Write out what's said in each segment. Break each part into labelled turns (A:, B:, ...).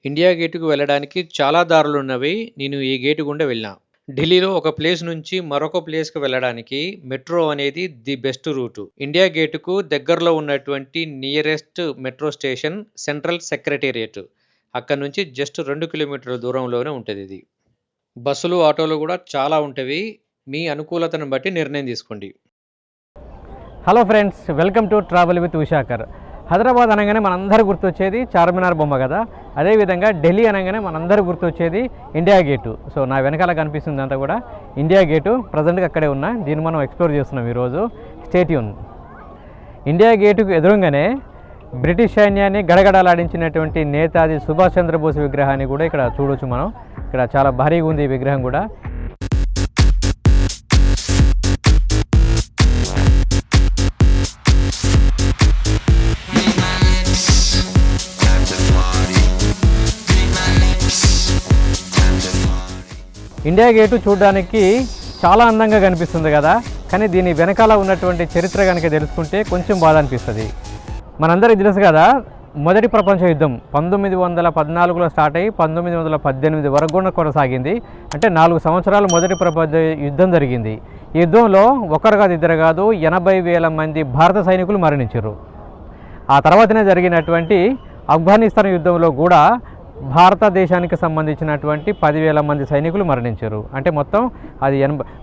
A: India గేట్‌కు వెళ్ళడానికి చాలా దారులున్నవి. నేను ఈ గేట్ గుండా వెళ్ళినా. ఢిల్లీలో ఒక ప్లేస్ నుంచి మరొక ప్లేస్‌కి వెళ్ళడానికి మెట్రో అనేది ది బెస్ట్ రూటు. ఇండియా గేట్‌కు దగ్గరలో ఉన్నటువంటి nearest metro station central secretariat. అక్కడి నుంచి జస్ట్ 2 కిలోమీటర్ల దూరంలోనే ఉంటదిది. బస్సులు, ఆటోలు గూడా చాలా ఉంటవి. మీ అనుకూలతను బట్టి నిర్ణయం తీసుకోండి.
B: Hello friends, welcome to travel with Ushakar. Hyderabad అనగానే మనందరూ గుర్తొచ్చేది చార్మినార్ బొమ్మ కదా. అదేవిధంగా ఢిల్లీ అనగానే మనందరూ గుర్తొచ్చేది ఇండియా గేటు. సో నా వెనకాల కనిపిస్తుంది అంతా కూడా ఇండియా గేటు. ప్రజెంట్గా అక్కడే ఉన్నా. దీన్ని మనం ఎక్స్ప్లోర్ చేస్తున్నాం ఈరోజు. Stay tune. ఇండియా గేటుకు ఎదురుగానే బ్రిటిష్ సైన్యాన్ని గడగడలాడించినటువంటి నేతాజీ సుభాష్ చంద్రబోస్ విగ్రహాన్ని కూడా ఇక్కడ చూడొచ్చు మనం. ఇక్కడ చాలా భారీగా ఉంది ఈ విగ్రహం కూడా. ఇండియా గేటు చూడడానికి చాలా అందంగా కనిపిస్తుంది కదా, కానీ దీని వెనకాల ఉన్నటువంటి చరిత్ర కనుక తెలుసుకుంటే కొంచెం బాధ అనిపిస్తుంది. మనందరికీ తెలుసు కదా, మొదటి ప్రపంచ యుద్ధం 1914లో స్టార్ట్ అయ్యి 1918 వరకు కూడా కొనసాగింది. అంటే 4 సంవత్సరాలు మొదటి ప్రపంచ యుద్ధం జరిగింది. ఈ యుద్ధంలో ఒకరు కాదు, ఇద్దరు కాదు, 80,000 మంది భారత సైనికులు మరణించారు. ఆ తర్వాతనే జరిగినటువంటి ఆఫ్ఘనిస్తాన్ యుద్ధంలో కూడా భారతదేశానికి సంబంధించినటువంటి 10,000 మంది సైనికులు మరణించారు. అంటే మొత్తం అది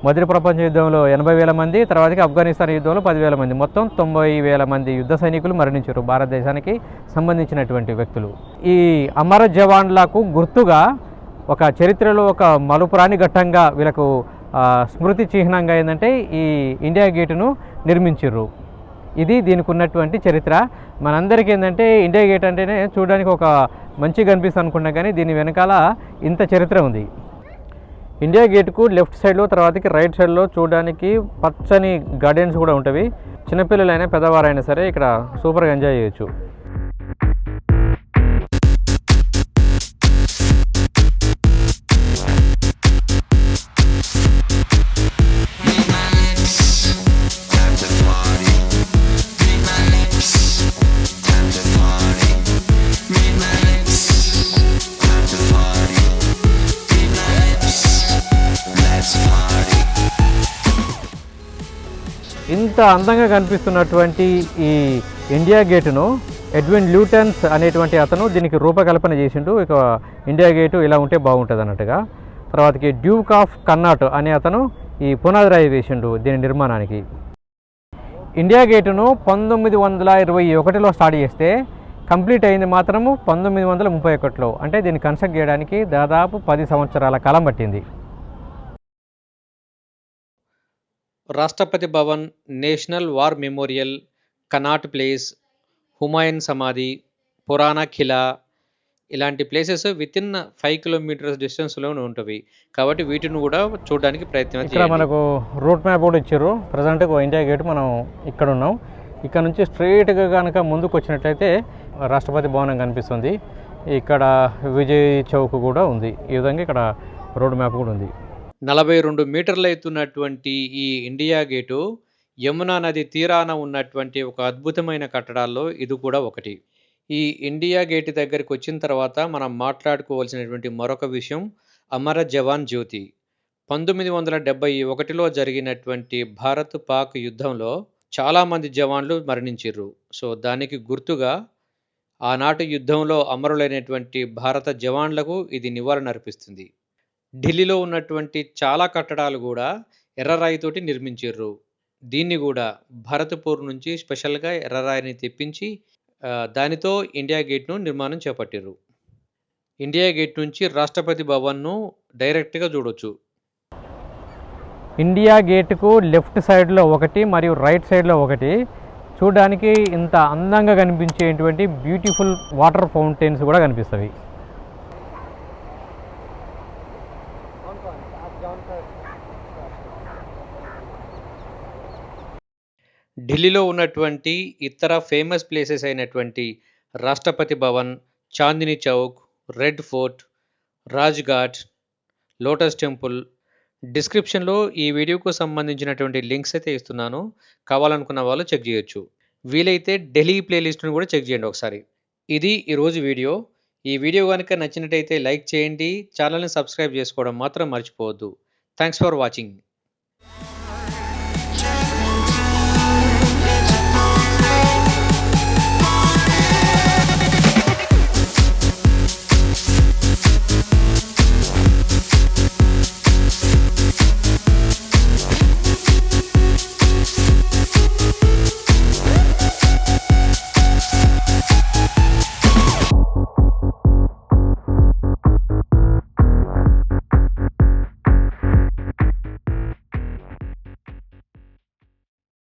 B: మొదటి ప్రపంచ యుద్ధంలో 80,000 మంది, తర్వాతకి ఆఫ్ఘనిస్తాన్ యుద్ధంలో 10,000 మంది, మొత్తం 90,000 మంది యుద్ధ సైనికులు మరణించారు భారతదేశానికి సంబంధించినటువంటి వ్యక్తులు. ఈ అమర జవాన్లకు గుర్తుగా ఒక చరిత్రలో ఒక మలుపురాని ఘట్టంగా వీళ్ళకు స్మృతి చిహ్నంగా ఏంటంటే ఈ ఇండియా గేటును నిర్మించారు. ఇది దీనికి ఉన్నటువంటి చరిత్ర. మనందరికీ ఏంటంటే ఇండియా గేట్ అంటేనే చూడడానికి ఒక మంచిగా కనిపిస్తుంది అనుకున్నా, కానీ దీని వెనకాల ఇంత చరిత్ర ఉంది. ఇండియా గేట్కు లెఫ్ట్ సైడ్లో, తర్వాతకి రైట్ సైడ్లో చూడడానికి పచ్చని గార్డెన్స్ కూడా ఉంటాయి. చిన్నపిల్లలైనా పెద్దవారైనా సరే ఇక్కడ సూపర్గా ఎంజాయ్ చేయొచ్చు. ఇంత అందంగా కనిపిస్తున్నటువంటి ఈ ఇండియా గేటును ఎడ్విన్ ల్యూటన్స్ అనేటువంటి అతను దీనికి రూపకల్పన చేసిండు. ఇక ఇండియా గేటు ఇలా ఉంటే బాగుంటుంది అన్నట్టుగా. తర్వాతకి డ్యూక్ ఆఫ్ కన్నాట్ అనే అతను ఈ పునాది రాయి వేసిండు దీని నిర్మాణానికి. ఇండియా గేటును 1921లో స్టార్ట్ చేస్తే కంప్లీట్ అయింది మాత్రము 1931లో. అంటే దీన్ని కన్స్ట్రక్ట్ చేయడానికి దాదాపు 10 సంవత్సరాల కాలం పట్టింది.
A: Rashtrapati Bhavan, national war memorial, cannot place, Humayun సమాధి, పురాణా ఖిలా ఇలాంటి ప్లేసెస్ వితిన్ 5 కిలోమీటర్స్ డిస్టెన్స్లోనే ఉంటవి. కాబట్టి వీటిని కూడా చూడడానికి ప్రయత్నం
B: ఇక్కడ
A: చేయండి.
B: మనకు రూట్ మ్యాప్ కూడా ఇచ్చారు. ప్రజెంట్ ఇండియా గేట్ మనం ఇక్కడ ఉన్నాం. ఇక్కడ నుంచి స్ట్రైట్గా కనుక ముందుకు వచ్చినట్లయితే రాష్ట్రపతి భవనం కనిపిస్తుంది. ఇక్కడ విజయ్ చౌక్ కూడా ఉంది. ఈ విధంగా ఇక్కడ రోడ్ మ్యాప్ కూడా ఉంది.
A: 42 మీటర్లు ఎత్తున్నటువంటి ఈ ఇండియా గేటు యమునా నది తీరాన ఉన్నటువంటి ఒక అద్భుతమైన కట్టడాల్లో ఇది కూడా ఒకటి. ఈ ఇండియా గేట్ దగ్గరికి వచ్చిన తర్వాత మనం మాట్లాడుకోవాల్సినటువంటి మరొక విషయం అమర జవాన్ జ్యోతి. 1971లో జరిగినటువంటి భారత్ పాక్ యుద్ధంలో చాలామంది జవాన్లు మరణించారు. సో దానికి గుర్తుగా ఆనాటి యుద్ధంలో అమరులైనటువంటి భారత జవాన్లకు ఇది నివాళులు అర్పిస్తుంది. ఢిల్లీలో ఉన్నటువంటి చాలా కట్టడాలు కూడా ఎర్రరాయితోటి నిర్మించారు. దీన్ని కూడా భరత్పూర్ నుంచి స్పెషల్గా ఎర్రరాయిని తెప్పించి దానితో ఇండియా గేట్ను నిర్మాణం చేపట్టారు. ఇండియా గేట్ నుంచి రాష్ట్రపతి భవన్ను డైరెక్ట్గా చూడొచ్చు.
B: ఇండియా గేట్కు లెఫ్ట్ సైడ్లో ఒకటి మరియు రైట్ సైడ్లో ఒకటి చూడడానికి ఇంత అందంగా కనిపించేటువంటి బ్యూటిఫుల్ వాటర్ ఫౌంటైన్స్ కూడా కనిపిస్తాయి.
A: ఢిల్లీలో ఉన్నటువంటి ఇతర ఫేమస్ ప్లేసెస్ అయినటువంటి Rashtrapati Bhavan, Chandni Chowk, red fort, Rajghat, lotus temple డిస్క్రిప్షన్లో ఈ వీడియోకు సంబంధించినటువంటి లింక్స్ అయితే ఇస్తున్నాను. కావాలనుకున్న వాళ్ళు చెక్ చేయొచ్చు. వీలైతే ఢిల్లీ ప్లేలిస్ట్ను కూడా చెక్ చేయండి ఒకసారి. ఇది ఈరోజు వీడియో. ఈ వీడియో కనుక నచ్చినట్టయితే లైక్ చేయండి. ఛానల్‌ని సబ్స్క్రైబ్ చేసుకోవడం మాత్రం మర్చిపోవద్దు. Thanks for watching.